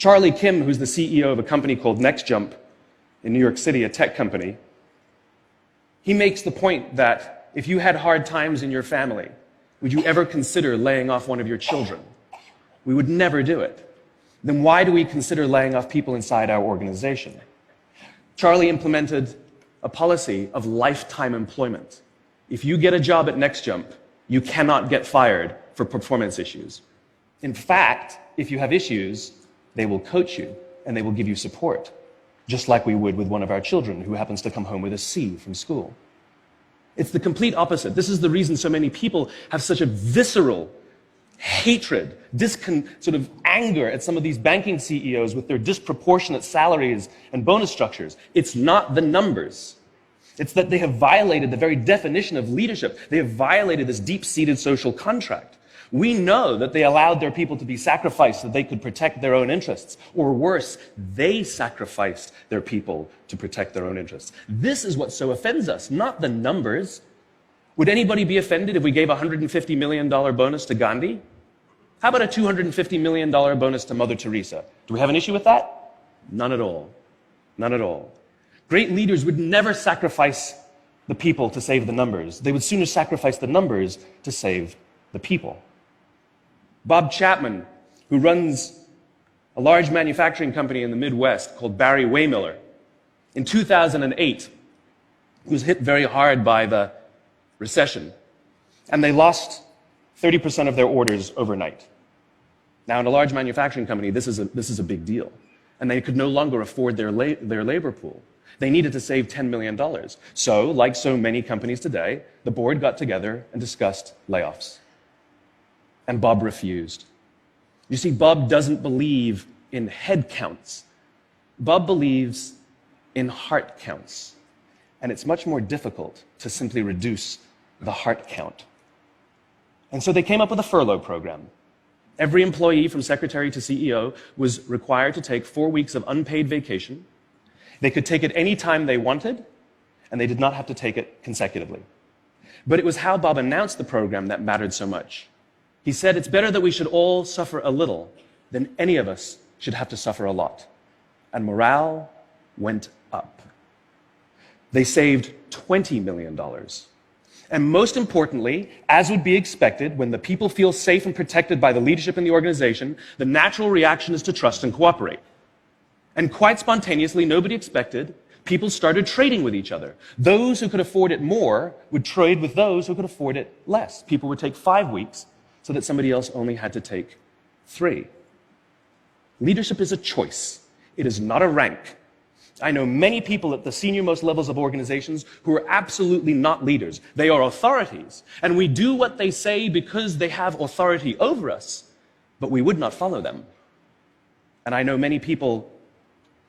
Charlie Kim, who's the CEO of a company called NextJump in New York City, a tech company, he makes the point that if you had hard times in your family, would you ever consider laying off one of your children? We would never do it. Then why do we consider laying off people inside our organization? Charlie implemented a policy of lifetime employment. If you get a job at NextJump, you cannot get fired for performance issues. In fact, if you have issues, they will coach you and they will give you support, just like we would with one of our children who happens to come home with a C from school. It's the complete opposite. This is the reason so many people have such a visceral hatred, sort of anger at some of these banking CEOs with their disproportionate salaries and bonus structures. It's not the numbers. It's that they have violated the very definition of leadership. They have violated this deep-seated social contract. We know that they allowed their people to be sacrificed so that they could protect their own interests. Or worse, they sacrificed their people to protect their own interests. This is what so offends us, not the numbers. Would anybody be offended if we gave a $150 million bonus to Gandhi? How about a $250 million bonus to Mother Teresa? Do we have an issue with that? None at all. None at all. Great leaders would never sacrifice the people to save the numbers. They would sooner sacrifice the numbers to save the people. Bob Chapman, who runs a large manufacturing company in the Midwest called Barry-Wehmiller, in 2008, he was hit very hard by the recession, and they lost 30% of their orders overnight. Now, in a large manufacturing company, this is a big deal, and they could no longer afford their labor pool. They needed to save $10 million. So, like so many companies today, the board got together and discussed layoffs. And Bob refused. You see, Bob doesn't believe in head counts. Bob believes in heart counts. And it's much more difficult to simply reduce the heart count. And so they came up with a furlough program. Every employee from secretary to CEO was required to take 4 weeks of unpaid vacation. They could take it any time they wanted, and they did not have to take it consecutively. But it was how Bob announced the program that mattered so much. He said, it's better that we should all suffer a little than any of us should have to suffer a lot. And morale went up. They saved $20 million. And most importantly, as would be expected, when the people feel safe and protected by the leadership in the organization, the natural reaction is to trust and cooperate. And quite spontaneously, nobody expected, people started trading with each other. Those who could afford it more would trade with those who could afford it less. People would take 5 weeks so that somebody else only had to take 3. Leadership is a choice. It is not a rank. I know many people at the senior-most levels of organizations who are absolutely not leaders. They are authorities, and we do what they say because they have authority over us, but we would not follow them. And I know many people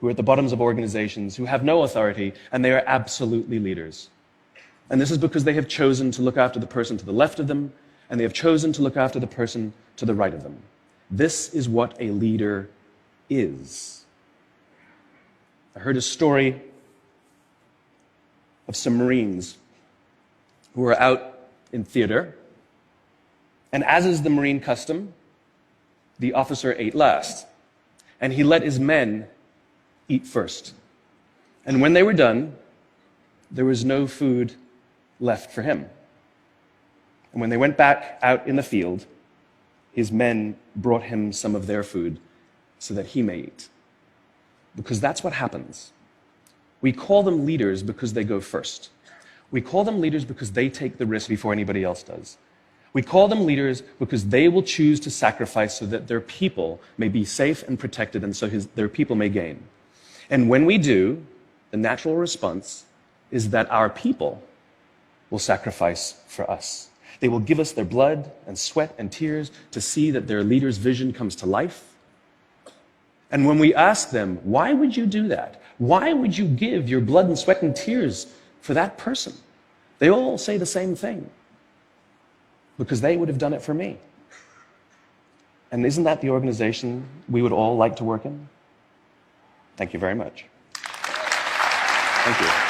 who are at the bottoms of organizations who have no authority, and they are absolutely leaders. And this is because they have chosen to look after the person to the left of them, and they have chosen to look after the person to the right of them. This is what a leader is. I heard a story of some Marines who were out in theater, and as is the Marine custom, the officer ate last, and he let his men eat first. And when they were done, there was no food left for him. And when they went back out in the field, his men brought him some of their food so that he may eat. Because that's what happens. We call them leaders because they go first. We call them leaders because they take the risk before anybody else does. We call them leaders because they will choose to sacrifice so that their people may be safe and protected, and so their people may gain. And when we do, the natural response is that our people will sacrifice for us. They will give us their blood and sweat and tears to see that their leader's vision comes to life. And when we ask them, why would you do that? Why would you give your blood and sweat and tears for that person? They all say the same thing. Because they would have done it for me. And isn't that the organization we would all like to work in? Thank you very much. Thank you.